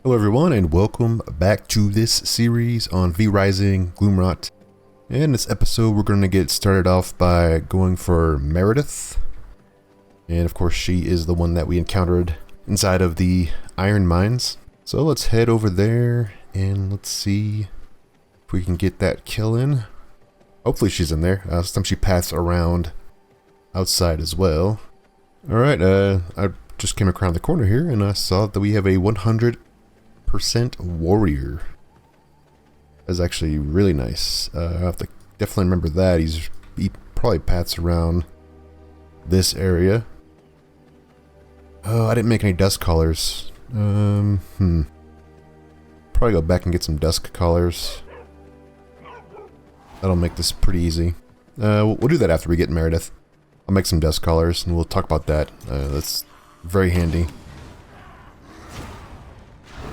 Hello everyone and welcome back to this series on Rising Gloomrot. In this episode we're going to get started off by going for Meredith. And of course she is the one that we encountered inside of the iron mines. So let's head over there and let's see if we can get that kill in. Hopefully she's in there. Sometimes she passed around outside as well. Alright, I just came around the corner here and I saw that we have a 100% warrior. That's actually really nice. I have to definitely remember that. He probably paths around this area. Oh, I didn't make any dust collars. Probably go back and get some dust collars. That'll make this pretty easy. We'll do that after we get Meredith. I'll make some dust collars and we'll talk about that. That's very handy.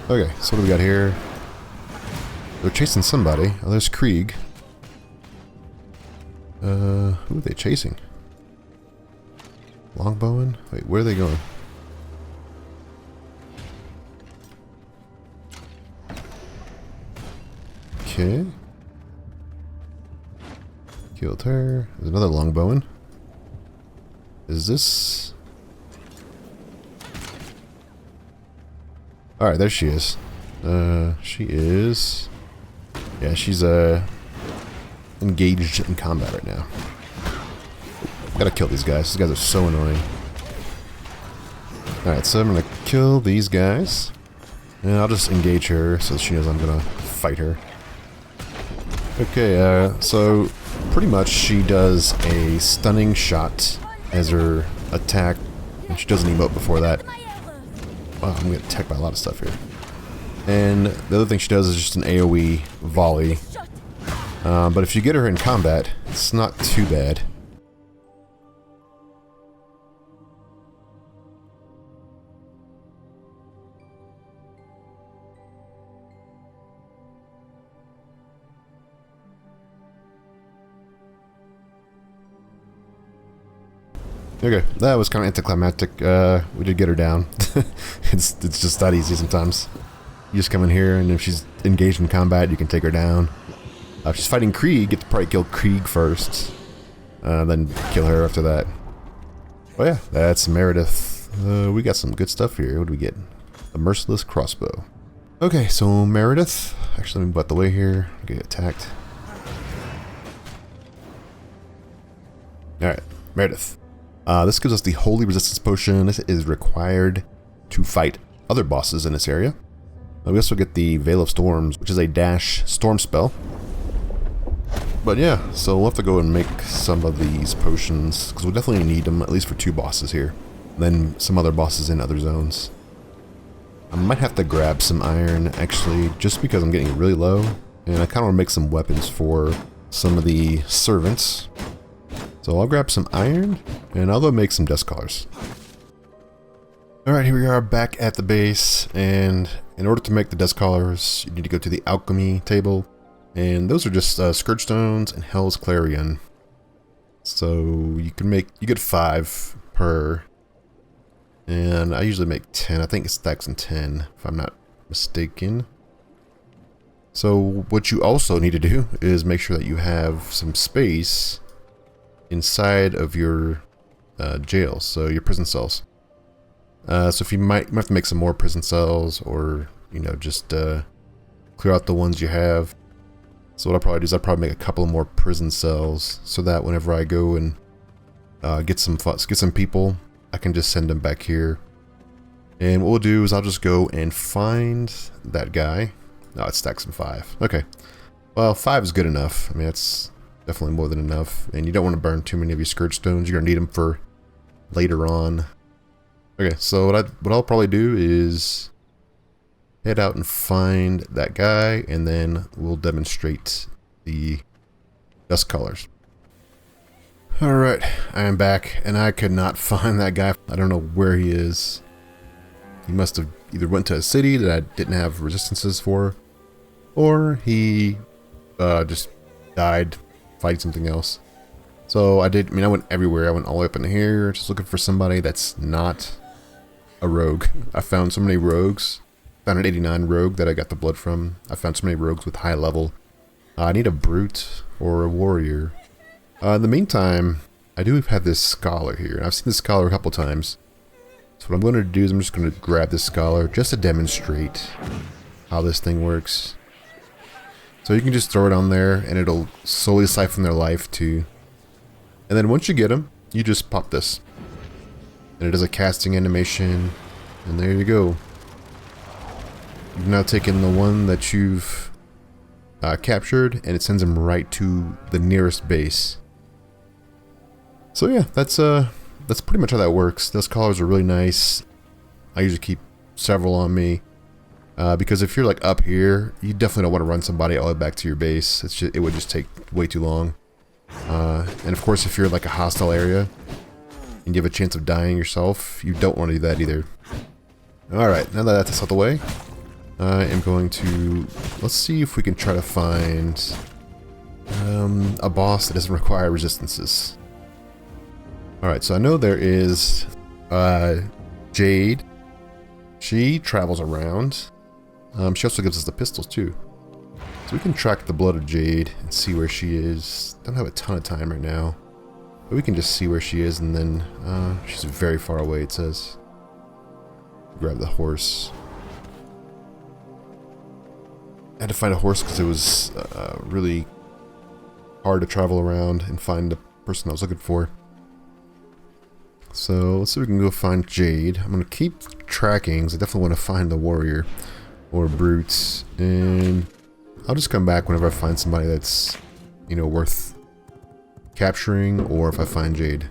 Okay, so what do we got here? They're chasing somebody. Oh, there's Krieg. Who are they chasing? Longbowing? Wait, where are they going? Okay. Killed her. There's another longbowing. Is this... Alright, there she is. She is... Yeah, she's engaged in combat right now. Gotta kill these guys. These guys are so annoying. Alright, so I'm gonna kill these guys. And I'll just engage her so she knows I'm gonna fight her. Okay, so pretty much she does a stunning shot as her attack. And she does an emote before that. Wow, I'm getting attacked by a lot of stuff here. And the other thing she does is just an AoE volley. But if you get her in combat, it's not too bad. Okay, that was kind of anticlimactic. We did get her down. It's just that easy sometimes. You just come in here, and if she's engaged in combat, you can take her down. If she's fighting Krieg, you get to probably kill Krieg first. Then kill her after that. Oh yeah, that's Meredith. We got some good stuff here. What do we get? A merciless crossbow. Okay, so Meredith. Actually, let me butt the way here. Get attacked. Alright, Meredith. This gives us the Holy Resistance Potion. This is required to fight other bosses in this area. We also get the Veil of Storms, which is a dash storm spell. But yeah, so we'll have to go and make some of these potions, because we'll definitely need them, at least for 2 bosses here. And then some other bosses in other zones. I might have to grab some iron, actually, just because I'm getting really low. And I kind of want to make some weapons for some of the servants. So I'll grab some iron, and I'll go make some dust collars. Alright, here we are back at the base, and in order to make the dust collars, you need to go to the alchemy table. And those are just Scourge Stones and Hell's Clarion. So you get 5 per. And I usually make 10. I think it stacks in 10, if I'm not mistaken. So what you also need to do is make sure that you have some space inside of your jails, so your prison cells. So if you might have to make some more prison cells, or just clear out the ones you have. So what I'll probably do is I'll probably make a couple more prison cells, so that whenever I go and get some people, I can just send them back here. And what we'll do is I'll just go and find that guy. No, it stacks in 5. Okay, well 5 is good enough. I mean, that's definitely more than enough, and you don't want to burn too many of your Scourge Stones. You're gonna need them for later on. Okay, so what I'll probably do is head out and find that guy, and then we'll demonstrate the dust collars. Alright, I am back, and I could not find that guy. I don't know where he is. He must have either went to a city that I didn't have resistances for, or he just died fighting something else. So I went everywhere. I went all the way up in here, just looking for somebody that's not a rogue. I found so many rogues Found an 89 rogue that I got the blood from. I found so many rogues with high level. I need a brute or a warrior. In the meantime, I do have this scholar here. And I've seen this scholar a couple times. So what I'm going to do is I'm just going to grab this scholar just to demonstrate how this thing works. So you can just throw it on there and it'll slowly siphon their life too. And then once you get them, you just pop this. And it does a casting animation. And there you go. You've now taken the one that you've captured and it sends them right to the nearest base. So yeah, that's pretty much how that works. Those collars are really nice. I usually keep several on me. Because if you're like up here, you definitely don't want to run somebody all the way back to your base. It would just take way too long. And of course, if you're in like a hostile area and you have a chance of dying yourself, you don't want to do that either. Alright, now that that's out the way, I am going to... Let's see if we can try to find a boss that doesn't require resistances. Alright, so I know there is Jade. She travels around. She also gives us the pistols too. So we can track the blood of Jade and see where she is. Don't have a ton of time right now. But we can just see where she is and then she's very far away, it says. Grab the horse. I had to find a horse because it was really hard to travel around and find the person I was looking for. So let's see if we can go find Jade. I'm going to keep tracking because I definitely want to find the warrior or brutes. And I'll just come back whenever I find somebody that's, you know, worth capturing or if I find Jade.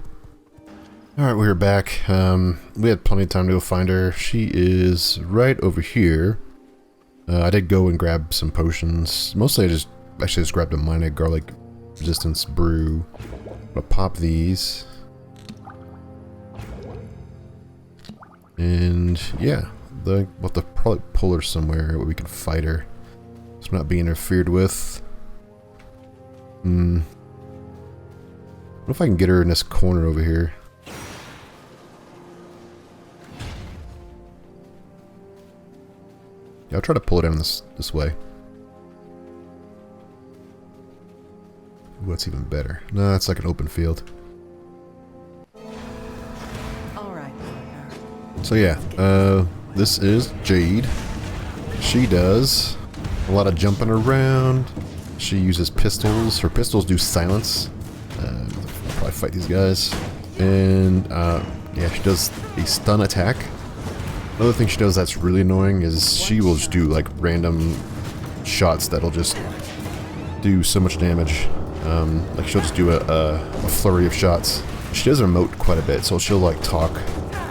Alright, we're back. We had plenty of time to go find her. She is right over here. I did go and grab some potions. Mostly I just grabbed a minor garlic resistance brew. I'm gonna pop these. And yeah, we'll have to probably pull her somewhere where we can fight her. So not being interfered with. What if I can get her in this corner over here? Yeah, I'll try to pull it down this way. Ooh, that's even better. No, it's like an open field. So yeah, this is Jade. She does a lot of jumping around. She uses pistols. Her pistols do silence. I'll probably fight these guys. And yeah, she does a stun attack. Another thing she does that's really annoying is she will just do like random shots that'll just do so much damage. Like she'll just do a flurry of shots. She does emote quite a bit, so she'll like talk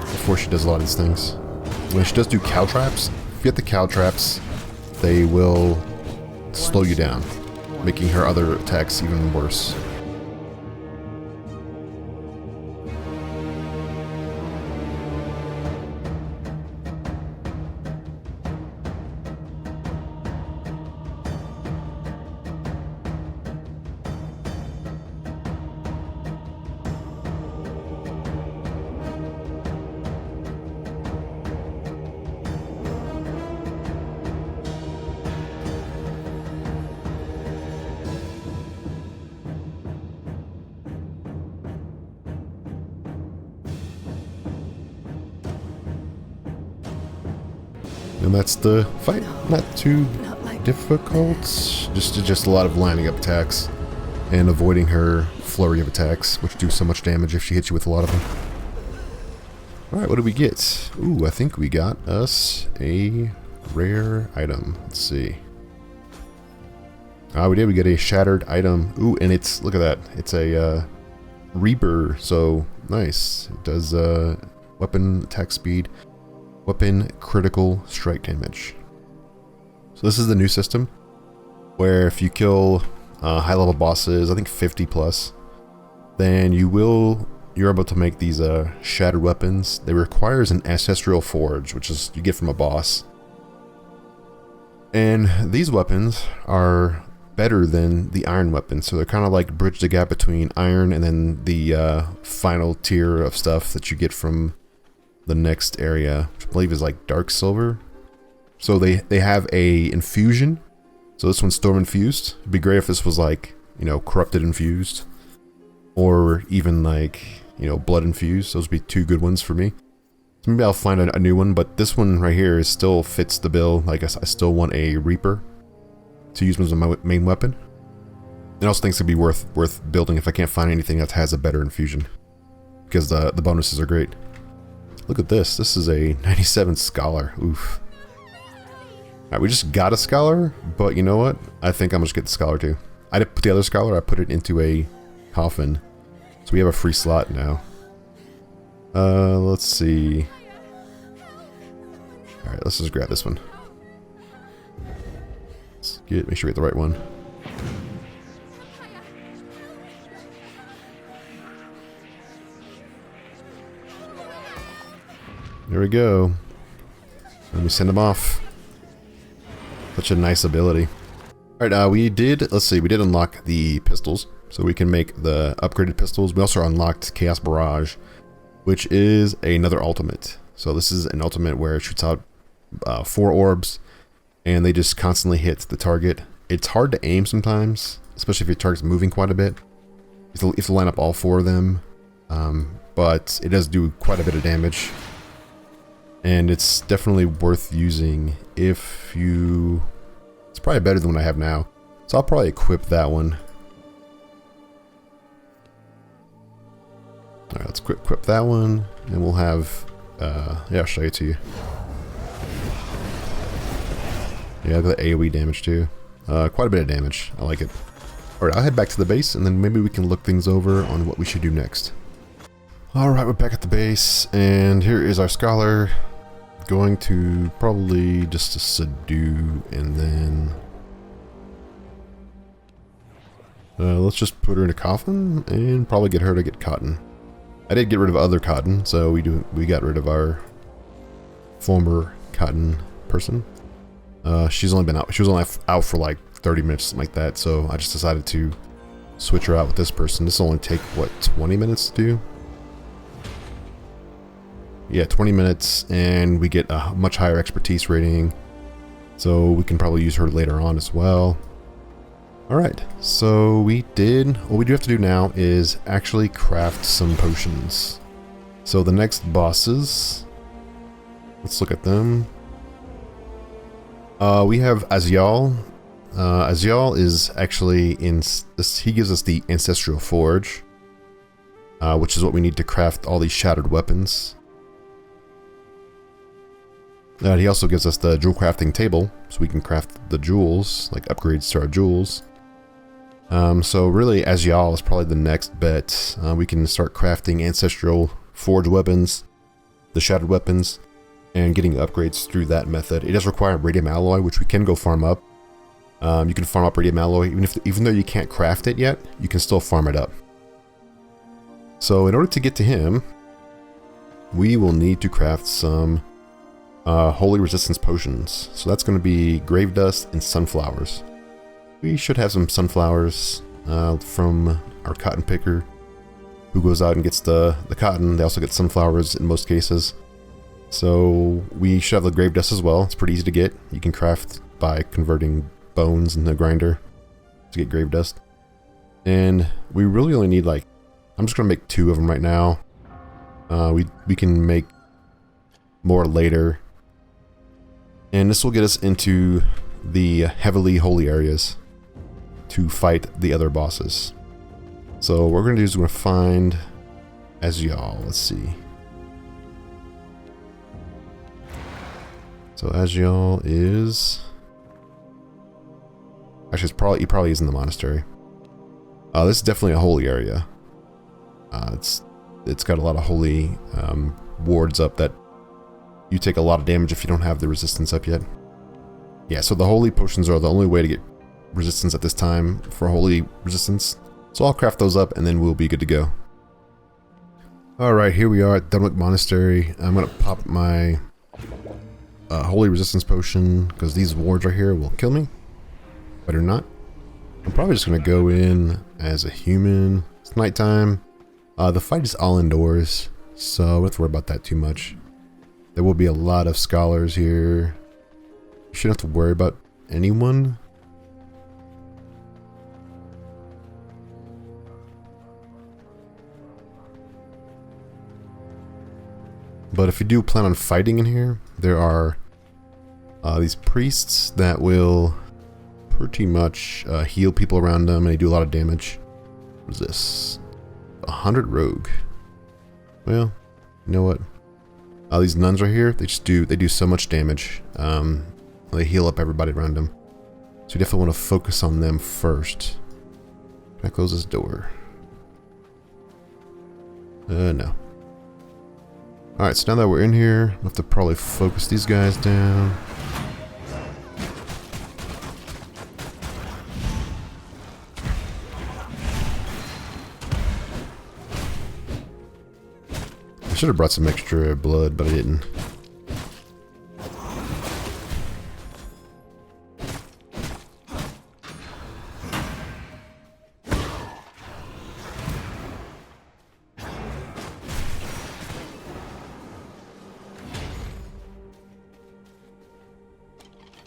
before she does a lot of these things. When she does do cow traps, if you get the cow traps, they will slow you down, making her other attacks even worse. And that's the fight. Not too difficult. Just a lot of lining up attacks and avoiding her flurry of attacks, which do so much damage if she hits you with a lot of them. Alright, what did we get? Ooh, I think we got us a rare item. Let's see. Ah, we did. We get a shattered item. Ooh, and it's, look at that. It's a Reaper, so nice. It does weapon attack speed. Weapon critical strike damage. So this is the new system where if you kill high level bosses, I think 50 plus, then you're able to make these shattered weapons. They requires an ancestral forge, which is you get from a boss. And these weapons are better than the iron weapons, so they're kind of like bridge the gap between iron and then the final tier of stuff that you get from the next area, which I believe is like dark silver. So they have a infusion. So this one's storm infused. It'd be great if this was like, you know, corrupted infused, or even like, you know, blood infused. Those would be two good ones for me. So maybe I'll find a new one, but this one right here is still fits the bill. Like I still want a Reaper to use as my main weapon. And I also think it's gonna be worth building if I can't find anything that has a better infusion, because the bonuses are great. Look at this. This is a 97 Scholar. Oof. Alright, we just got a Scholar, but you know what? I think I'm just get the Scholar too. I didn't put the other Scholar, I put it into a coffin. So we have a free slot now. Let's see. Alright, let's just grab this one. Let's make sure we get the right one. There we go. Let me send him off. Such a nice ability. Alright, we did unlock the pistols, so we can make the upgraded pistols. We also unlocked Chaos Barrage, which is another ultimate. So this is an ultimate where it shoots out 4 orbs, and they just constantly hit the target. It's hard to aim sometimes, especially if your target's moving quite a bit. You have to line up all 4 of them, but it does do quite a bit of damage. And it's definitely worth using if you... It's probably better than what I have now. So I'll probably equip that one. Alright, let's equip that one. And we'll have... yeah, I'll show it to you. Yeah, I've got AoE damage too. Quite a bit of damage. I like it. Alright, I'll head back to the base, and then maybe we can look things over on what we should do next. Alright, we're back at the base, and here is our Scholar. Going to probably just to subdue, and then let's just put her in a coffin and probably get her to get Cotton. I did get rid of other Cotton, so we got rid of our former Cotton person. She was only out for like 30 minutes, something like that, so I just decided to switch her out with this person. This will only take what, 20 minutes to do? Yeah, 20 minutes, and we get a much higher expertise rating, so we can probably use her later on as well. Alright, so what we do have to do now is actually craft some potions. So the next bosses, let's look at them. We have Azial. Azial is actually he gives us the Ancestral Forge, which is what we need to craft all these shattered weapons. He also gives us the jewel crafting table, so we can craft the jewels, like upgrades to our jewels. So really, Azial is probably the next bet. We can start crafting Ancestral Forge weapons, the shattered weapons, and getting upgrades through that method. It does require Radium Alloy, which we can go farm up. You can farm up Radium Alloy, even though you can't craft it yet, you can still farm it up. So in order to get to him, we will need to craft some Holy Resistance Potions. So that's going to be Grave Dust and Sunflowers. We should have some sunflowers from our cotton picker, who goes out and gets the cotton. They also get sunflowers in most cases. So we should have the Grave Dust as well. It's pretty easy to get. You can craft by converting bones in the grinder to get Grave Dust. And we really only need like... I'm just going to make 2 of them right now. We can make more later. And this will get us into the heavily holy areas to fight the other bosses. So what we're going to do is we're going to find Azial. Let's see. So Azial is... Actually, he probably is in the monastery. This is definitely a holy area. It's got a lot of holy wards up that you take a lot of damage if you don't have the resistance up yet. Yeah, so the holy potions are the only way to get resistance at this time for holy resistance. So I'll craft those up and then we'll be good to go. Alright, here we are at Dunwick Monastery. I'm going to pop my holy resistance potion because these wards right here will kill me. Better not. I'm probably just going to go in as a human. It's nighttime. The fight is all indoors, so I don't have to worry about that too much. There will be a lot of scholars here. shouldn't have to worry about anyone. But if you do plan on fighting in here, there are these priests that will pretty much heal people around them, and they do a lot of damage. What is this? 100 rogue. Well, you know what? These nuns right here, they do so much damage. They heal up everybody around them. So you definitely want to focus on them first. Can I close this door? No. Alright, so now that we're in here, we'll have to probably focus these guys down. I should have brought some extra blood, but I didn't.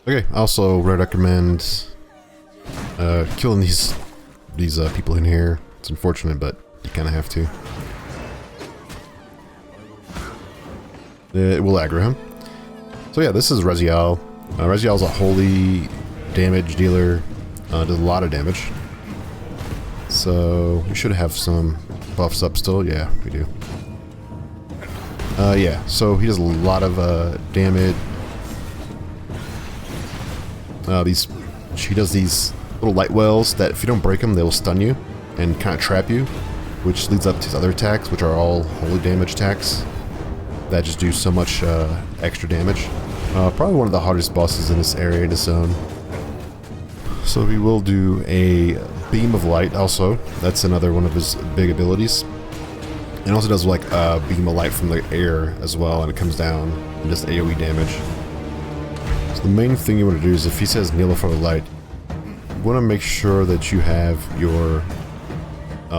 Okay, I also would recommend killing these people in here. It's unfortunate, but you kind of have to. It will aggro him. So yeah, this is Rezial. Rezial is a holy damage dealer. Does a lot of damage. So we should have some buffs up still. Yeah, we do. Yeah, so he does a lot of damage. She does these little light wells that if you don't break them, they will stun you and kind of trap you, which leads up to his other attacks, which are all holy damage attacks that just do so much extra damage. Probably one of the hardest bosses in this area, in this zone. So we will do a beam of light also. That's another one of his big abilities. And also does like a beam of light from the air as well, and it comes down and does AoE damage. The main thing you want to do is if he says kneel before the light, you want to make sure that you have your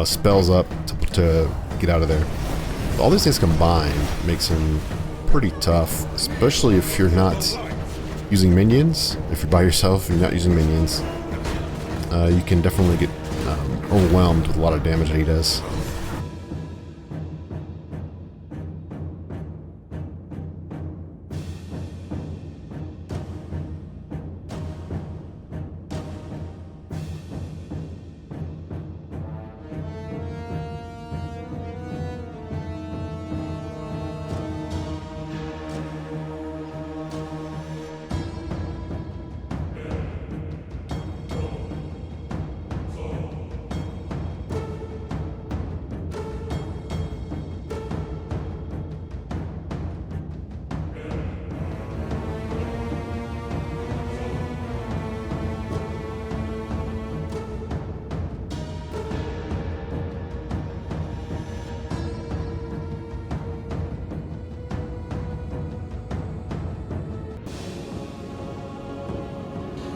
spells up to get out of there. All these things combined makes him pretty tough, especially if you're not using minions. If you're by yourself and you're not using minions, you can definitely get overwhelmed with a lot of damage that he does.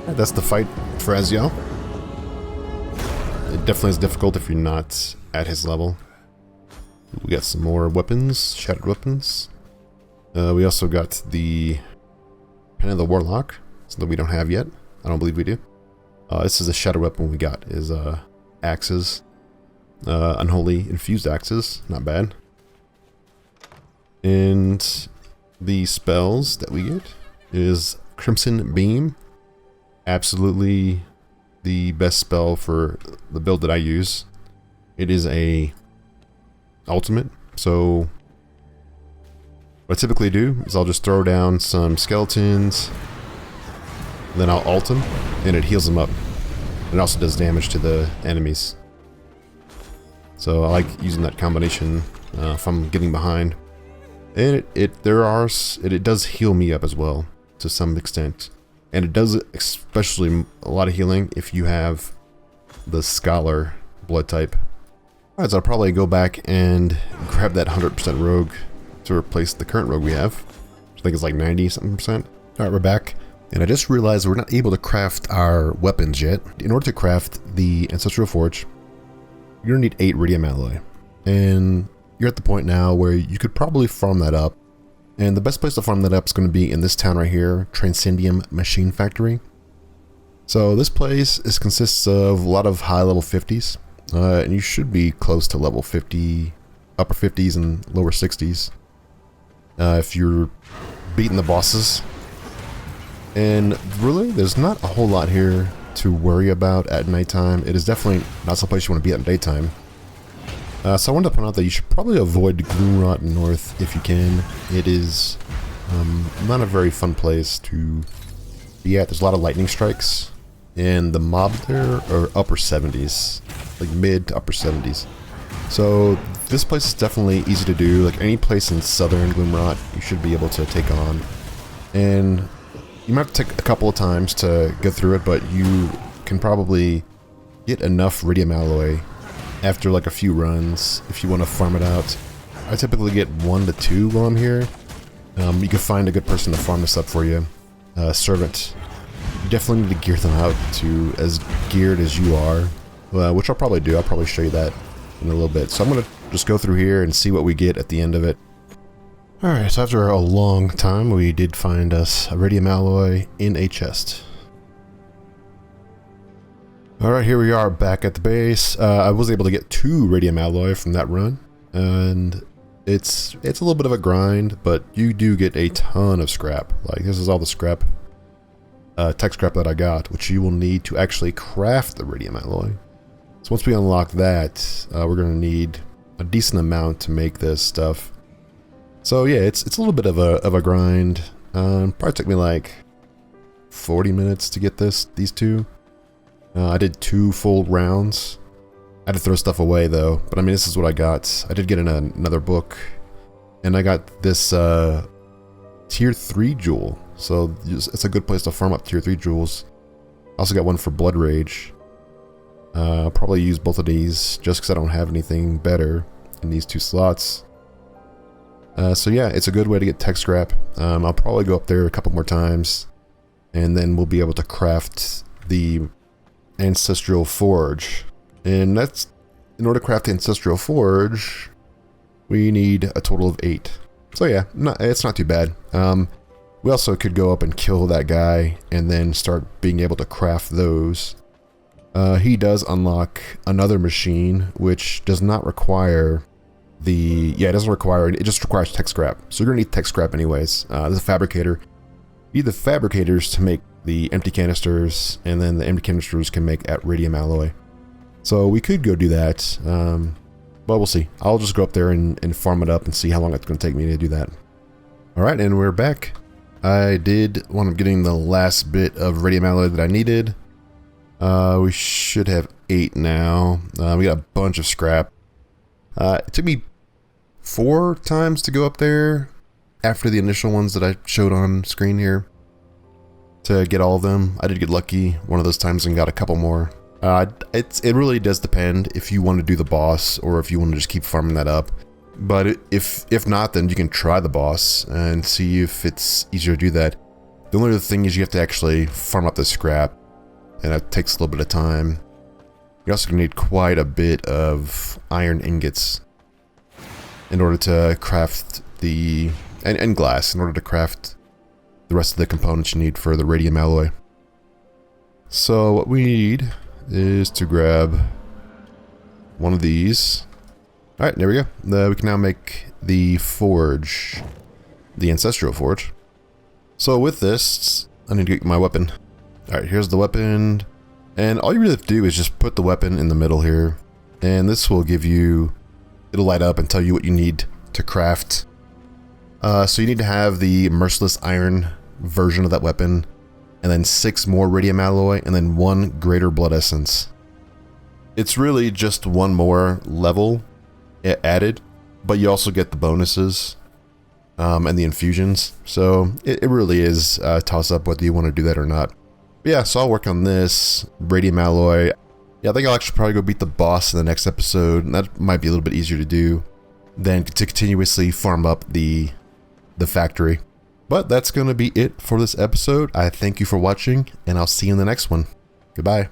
That's the fight for Ezio. It definitely is difficult if you're not at his level. We got some more weapons, shattered weapons. We also got the Pen of the Warlock, something we don't have yet. I don't believe we do. This is a shattered weapon we got, is axes. Unholy infused axes, not bad. And the spells that we get is Crimson Beam. Absolutely the best spell for the build that I use. It is a ultimate, so what I typically do is I'll just throw down some skeletons, then I'll ult them, and it heals them up. It also does damage to the enemies. So I like using that combination if I'm getting behind. And it does heal me up as well to some extent. And it does especially a lot of healing if you have the Scholar blood type. Alright, so I'll probably go back and grab that 100% rogue to replace the current rogue we have. Which I think is like 90-something%. Alright, we're back. And I just realized we're not able to craft our weapons yet. In order to craft the Ancestral Forge, you're going to need 8 Iridium alloy. And you're at the point now where you could probably farm that up And the best place to farm that up is going to be in this town right here, Transcendium Machine Factory. So this place consists of a lot of high level 50s, and you should be close to level 50, upper 50s and lower 60s if you're beating the bosses. And really, there's not a whole lot here to worry about at nighttime. It is definitely not some place you want to be at in daytime. So I wanted to point out that you should probably avoid Gloomrot North if you can. It is not a very fun place to be at. There's a lot of lightning strikes, and the mob there are upper 70s, like mid to upper 70s. So this place is definitely easy to do. Like any place in southern Gloomrot, you should be able to take on. And you might have to take a couple of times to get through it, but you can probably get enough Iridium Alloy after like a few runs if you want to farm it out. I typically get 1 to 2 while I'm here. You can find a good person to farm this up for you. Servant. You definitely need to gear them out to as geared as you are, which I'll probably do. I'll probably show you that in a little bit. So I'm going to just go through here and see what we get at the end of it. Alright, so after a long time, we did find us Iridium Alloy in a chest. Alright, here we are back at the base. I was able to get 2 Iridium Alloy from that run, and it's a little bit of a grind, but you do get a ton of scrap. Like, this is all the scrap, tech scrap that I got, which you will need to actually craft the Iridium Alloy. So once we unlock that, we're going to need a decent amount to make this stuff. So yeah, it's a little bit of a grind. Probably took me like 40 minutes to get these 2. I did 2 full rounds. I had to throw stuff away though, but I mean, this is what I got. I did get in another book, and I got this tier 3 jewel. So it's a good place to farm up tier 3 jewels. I also got one for Blood Rage. I'll probably use both of these just because I don't have anything better in these 2 slots. So yeah, it's a good way to get tech scrap. I'll probably go up there a couple more times, and then we'll be able to craft the Ancestral Forge. And that's, in order to craft the Ancestral Forge, we need a total of 8. So yeah, it's not too bad. We also could go up and kill that guy and then start being able to craft those. He does unlock another machine, which does not require it just requires tech scrap. So you're gonna need tech scrap anyways. There's a fabricator. You need the fabricators to make the empty canisters, and then the empty canisters can make Iridium Alloy. So we could go do that, but we'll see. I'll just go up there and farm it up and see how long it's gonna take me to do that. Alright, and we're back. I did wind up getting the last bit of Iridium Alloy that I needed. We should have 8 now. We got a bunch of scrap. It took me 4 times to go up there after the initial ones that I showed on screen here to get all of them. I did get lucky one of those times and got a couple more. It really does depend if you want to do the boss or if you want to just keep farming that up. But if not, then you can try the boss and see if it's easier to do that. The only other thing is you have to actually farm up the scrap, and that takes a little bit of time. You're also going to need quite a bit of iron ingots in order to craft and glass, in order to craft the rest of the components you need for the Iridium Alloy. So what we need is to grab one of these. Alright, there we go. We can now make the forge, the Ancestral Forge. So with this, I need to get my weapon. Alright, here's the weapon. And all you really have to do is just put the weapon in the middle here. And this will give you, it'll light up and tell you what you need to craft. So you need to have the Merciless Iron version of that weapon, and then 6 more Iridium Alloy, and then 1 Greater Blood Essence. It's really just 1 more level added, but you also get the bonuses and the infusions. So it really is a toss-up whether you want to do that or not. But yeah, so I'll work on this Iridium Alloy. Yeah, I think I'll actually probably go beat the boss in the next episode, and that might be a little bit easier to do than to continuously farm up the factory. But that's going to be it for this episode. I thank you for watching, and I'll see you in the next one. Goodbye.